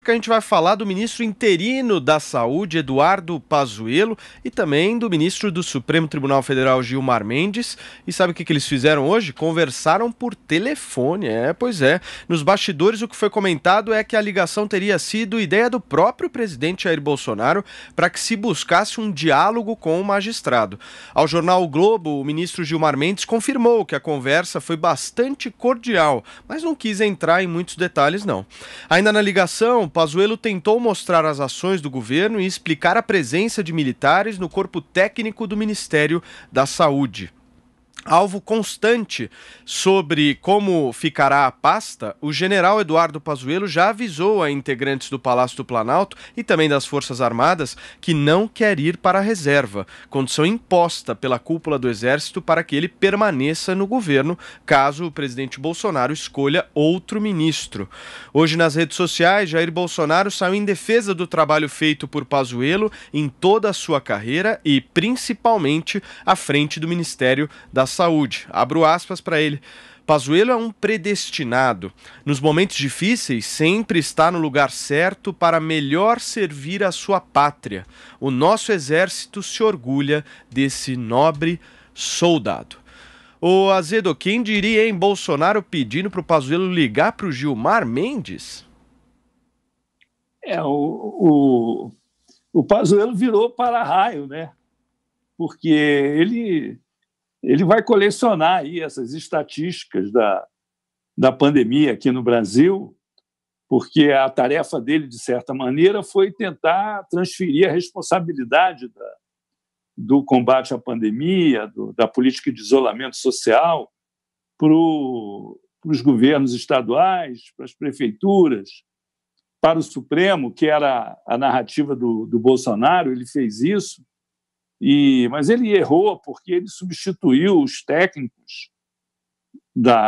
porque a gente vai falar do ministro interino da Saúde, Eduardo Pazuello, e também do ministro do Supremo Tribunal Federal, Gilmar Mendes. E sabe o que eles fizeram hoje? Conversaram por telefone. Pois é. Nos bastidores, o que foi comentado é que a ligação teria sido ideia do próprio presidente Jair Bolsonaro para que se buscasse um diálogo com o magistrado. Ao jornal O Globo, o ministro Gilmar Mendes confirmou que a conversa foi bastante cordial, mas não quis entrar em muitos detalhes, não. Ainda na ligação, Pazuello tentou mostrar as ações do governo e explicar a presença de militares no corpo técnico do Ministério da Saúde. Alvo constante sobre como ficará a pasta, o general Eduardo Pazuello já avisou a integrantes do Palácio do Planalto e também das Forças Armadas que não quer ir para a reserva, condição imposta pela cúpula do Exército para que ele permaneça no governo, caso o presidente Bolsonaro escolha outro ministro. Hoje nas redes sociais, Jair Bolsonaro saiu em defesa do trabalho feito por Pazuello em toda a sua carreira e principalmente à frente do Ministério da Saúde. Abro aspas para ele. Pazuello é um predestinado. Nos momentos difíceis, sempre está no lugar certo para melhor servir a sua pátria. O nosso exército se orgulha desse nobre soldado. Ô Azedo, quem diria, hein? Bolsonaro pedindo para o Pazuello ligar para o Gilmar Mendes? O Pazuello virou para-raio, né? Porque ele vai colecionar aí essas estatísticas da pandemia aqui no Brasil, porque a tarefa dele, de certa maneira, foi tentar transferir a responsabilidade do combate à pandemia, da política de isolamento social, para os governos estaduais, para as prefeituras, para o Supremo, que era a narrativa do Bolsonaro. Ele fez isso. Mas ele errou porque ele substituiu os técnicos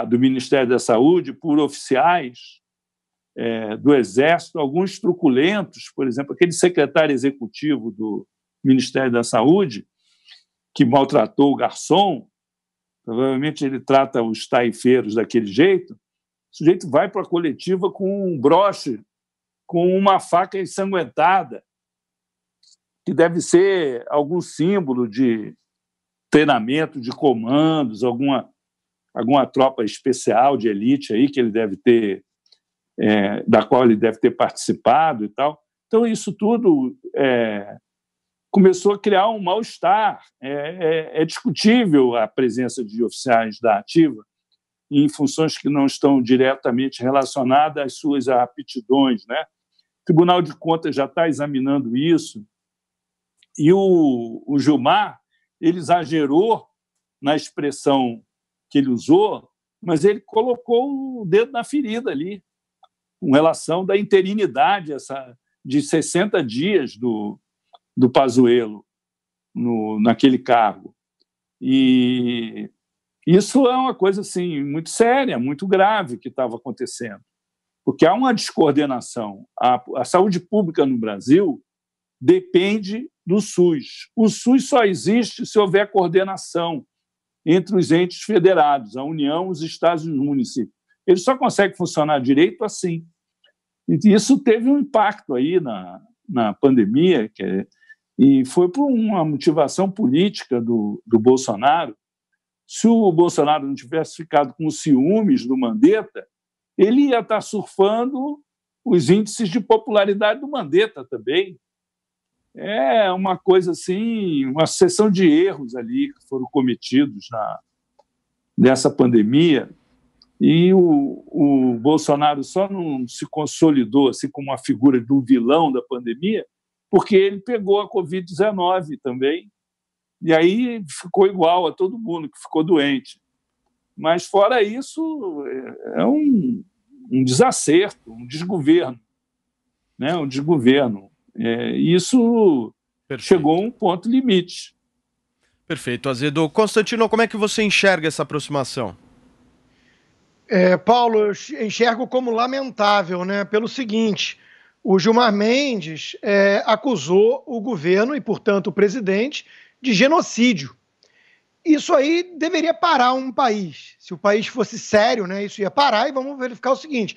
do Ministério da Saúde por oficiais do Exército, alguns truculentos, por exemplo, aquele secretário executivo do Ministério da Saúde, que maltratou o garçom. Provavelmente ele trata os taifeiros daquele jeito. O sujeito vai para a coletiva com um broche, com uma faca ensanguentada, que deve ser algum símbolo de treinamento, de comandos, alguma tropa especial de elite aí que ele deve ter, da qual ele deve ter participado e tal. Então, isso tudo começou a criar um mal-estar. É discutível a presença de oficiais da ativa em funções que não estão diretamente relacionadas às suas aptidões, né? O Tribunal de Contas já está examinando isso. E o Gilmar, ele exagerou na expressão que ele usou, mas ele colocou o dedo na ferida ali, com relação da interinidade de 60 dias do Pazuello naquele cargo. E isso é uma coisa assim, muito séria, muito grave que estava acontecendo, porque há uma descoordenação. A saúde pública no Brasil depende do SUS. O SUS só existe se houver coordenação entre os entes federados, a União, os estados e os municípios. Ele só consegue funcionar direito assim. E isso teve um impacto aí na pandemia, e foi por uma motivação política do Bolsonaro. Se o Bolsonaro não tivesse ficado com os ciúmes do Mandetta, ele ia estar surfando os índices de popularidade do Mandetta também. É uma coisa assim, uma sucessão de erros ali que foram cometidos nessa pandemia, e o Bolsonaro só não se consolidou assim como uma figura do vilão da pandemia porque ele pegou a Covid-19 também, e aí ficou igual a todo mundo que ficou doente. Mas, fora isso, é um desacerto, um desgoverno, né? Um desgoverno. Isso Perfeito. Chegou a um ponto limite. Perfeito, Azedo. Constantino, como é que você enxerga essa aproximação? Paulo, eu enxergo como lamentável, né? Pelo seguinte, o Gilmar Mendes acusou o governo e, portanto, o presidente de genocídio. Isso aí deveria parar um país. Se o país fosse sério, né, isso ia parar. E vamos verificar o seguinte: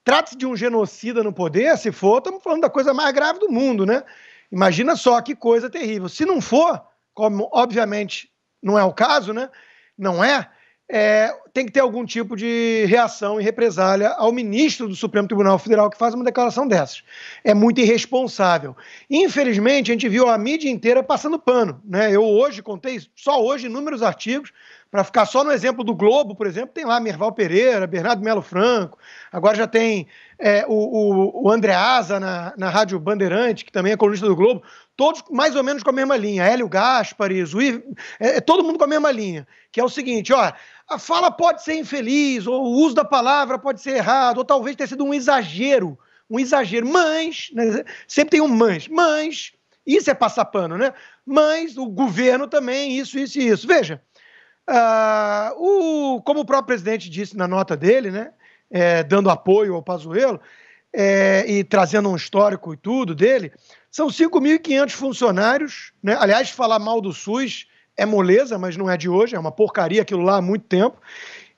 trata-se de um genocida no poder, se for, estamos falando da coisa mais grave do mundo, né? Imagina só que coisa terrível. Se não for, como obviamente não é o caso, né? Não é, tem que ter algum tipo de reação e represália ao ministro do Supremo Tribunal Federal que faz uma declaração dessas. É muito irresponsável. Infelizmente, a gente viu a mídia inteira passando pano, né? Eu hoje contei, só hoje, inúmeros artigos, para ficar só no exemplo do Globo, por exemplo, tem lá Merval Pereira, Bernardo Melo Franco, agora já tem o Andreasa na Rádio Bandeirante, que também é colunista do Globo, todos mais ou menos com a mesma linha, Hélio Gaspari, todo mundo com a mesma linha, que é o seguinte, ó, a fala pode ser infeliz, ou o uso da palavra pode ser errado, ou talvez tenha sido um exagero, mas, né, sempre tem um mas, isso é passar pano, né? Mas o governo também, isso. Veja, como o próprio presidente disse na nota dele, né, dando apoio ao Pazuello e trazendo um histórico e tudo dele, são 5.500 funcionários, né? Aliás, falar mal do SUS é moleza, mas não é de hoje, é uma porcaria aquilo lá há muito tempo,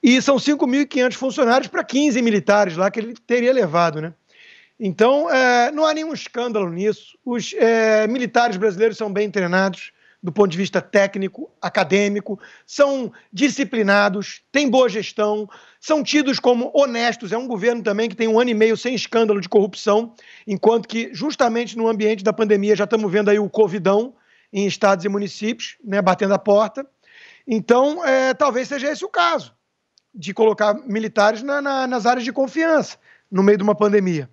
e são 5.500 funcionários para 15 militares lá que ele teria levado, né? Então, não há nenhum escândalo nisso, os militares brasileiros são bem treinados, do ponto de vista técnico, acadêmico, são disciplinados, têm boa gestão, são tidos como honestos. É um governo também que tem 1 ano e meio sem escândalo de corrupção, enquanto que, justamente no ambiente da pandemia, já estamos vendo aí o covidão em estados e municípios, né, batendo a porta. Então, talvez seja esse o caso, de colocar militares nas áreas de confiança, no meio de uma pandemia.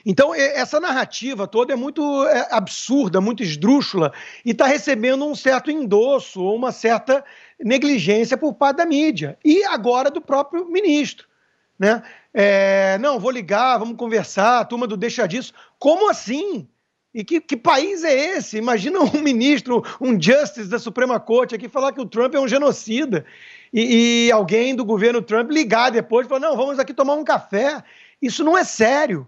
Então, essa narrativa toda é muito absurda, muito esdrúxula, e está recebendo um certo endosso ou uma certa negligência por parte da mídia. E agora do próprio ministro, né? Não, vou ligar, vamos conversar, a turma do deixa disso. Como assim? E que país é esse? Imagina um ministro, um justice da Suprema Corte aqui falar que o Trump é um genocida. E alguém do governo Trump ligar depois e falar, não, vamos aqui tomar um café. Isso não é sério.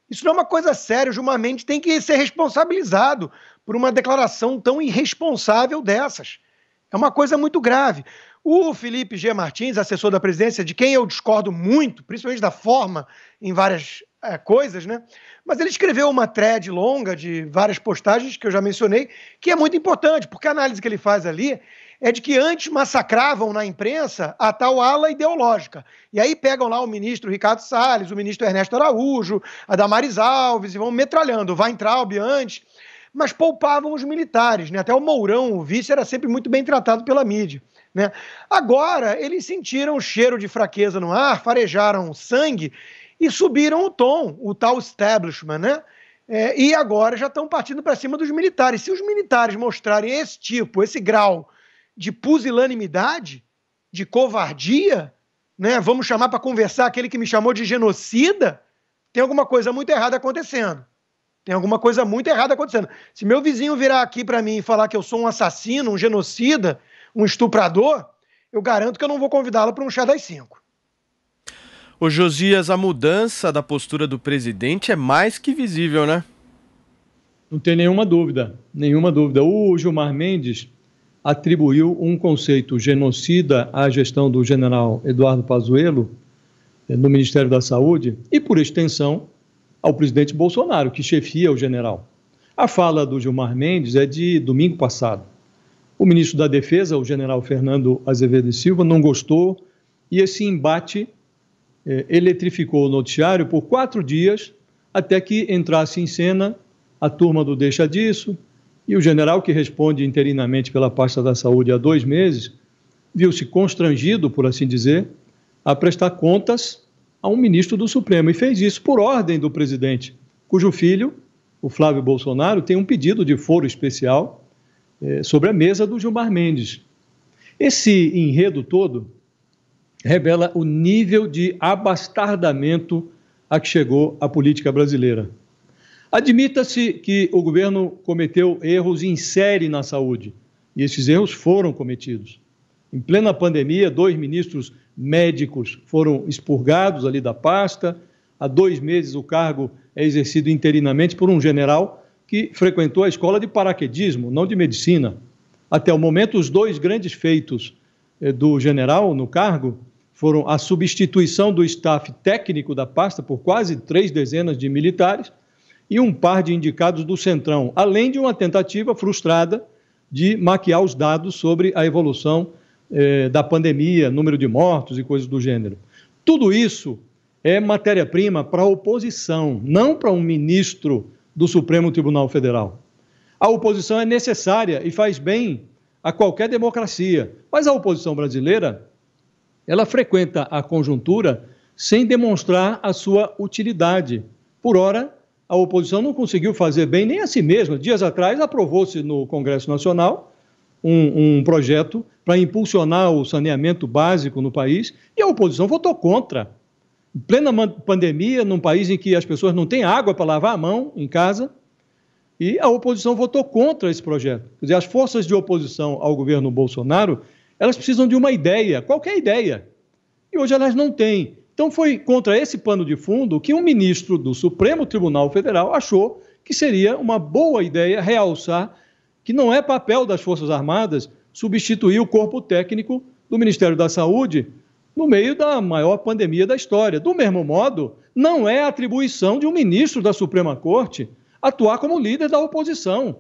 Isso não é uma coisa séria, o Gilmar Mendes tem que ser responsabilizado por uma declaração tão irresponsável dessas. É uma coisa muito grave. O Felipe G. Martins, assessor da presidência, de quem eu discordo muito, principalmente da forma em várias coisas, né? Mas ele escreveu uma thread longa de várias postagens que eu já mencionei, que é muito importante, porque a análise que ele faz ali é de que antes massacravam na imprensa a tal ala ideológica. E aí pegam lá o ministro Ricardo Salles, o ministro Ernesto Araújo, a Damares Alves, e vão metralhando, o Weintraub antes, mas poupavam os militares, né? Até o Mourão, o vice, era sempre muito bem tratado pela mídia, né? Agora, eles sentiram o cheiro de fraqueza no ar, farejaram sangue e subiram o tom, o tal establishment, né? E agora já estão partindo para cima dos militares. Se os militares mostrarem esse grau de pusilanimidade, de covardia, né? Vamos chamar para conversar aquele que me chamou de genocida, tem alguma coisa muito errada acontecendo. Se meu vizinho virar aqui para mim e falar que eu sou um assassino, um genocida, um estuprador, eu garanto que eu não vou convidá-lo para um chá das 5. Ô Josias, a mudança da postura do presidente é mais que visível, né? Não tem nenhuma dúvida. O Gilmar Mendes atribuiu um conceito genocida à gestão do general Eduardo Pazuello no Ministério da Saúde e, por extensão, ao presidente Bolsonaro, que chefia o general. A fala do Gilmar Mendes é de domingo passado. O ministro da Defesa, o general Fernando Azevedo e Silva, não gostou e esse embate eletrificou o noticiário por 4 dias até que entrasse em cena a turma do deixa disso, e o general, que responde interinamente pela pasta da saúde há 2 meses, viu-se constrangido, por assim dizer, a prestar contas a um ministro do Supremo, e fez isso por ordem do presidente, cujo filho, o Flávio Bolsonaro, tem um pedido de foro especial sobre a mesa do Gilmar Mendes. Esse enredo todo revela o nível de abastardamento a que chegou a política brasileira. Admita-se que o governo cometeu erros em série na saúde, e esses erros foram cometidos. Em plena pandemia, 2 ministros médicos foram expurgados ali da pasta. Há 2 meses o cargo é exercido interinamente por um general que frequentou a escola de paraquedismo, não de medicina. Até o momento, os 2 grandes feitos do general no cargo foram a substituição do staff técnico da pasta por quase 3 dezenas de militares e um par de indicados do Centrão, além de uma tentativa frustrada de maquiar os dados sobre a evolução da pandemia, número de mortos e coisas do gênero. Tudo isso é matéria-prima para a oposição, não para um ministro do Supremo Tribunal Federal. A oposição é necessária e faz bem a qualquer democracia, mas a oposição brasileira, ela frequenta a conjuntura sem demonstrar a sua utilidade. Por ora, a oposição não conseguiu fazer bem nem a si mesma. Dias atrás, aprovou-se no Congresso Nacional um projeto para impulsionar o saneamento básico no país e a oposição votou contra. Em plena pandemia, num país em que as pessoas não têm água para lavar a mão em casa, e a oposição votou contra esse projeto. Quer dizer, as forças de oposição ao governo Bolsonaro, elas precisam de uma ideia, qualquer ideia, e hoje elas não têm. Então foi contra esse pano de fundo que um ministro do Supremo Tribunal Federal achou que seria uma boa ideia realçar que não é papel das Forças Armadas substituir o corpo técnico do Ministério da Saúde no meio da maior pandemia da história. Do mesmo modo, não é atribuição de um ministro da Suprema Corte atuar como líder da oposição,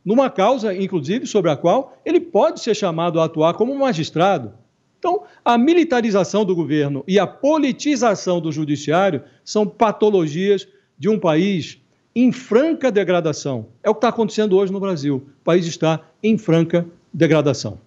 numa causa, inclusive, sobre a qual ele pode ser chamado a atuar como magistrado. Então, a militarização do governo e a politização do judiciário são patologias de um país em franca degradação. É o que está acontecendo hoje no Brasil. O país está em franca degradação.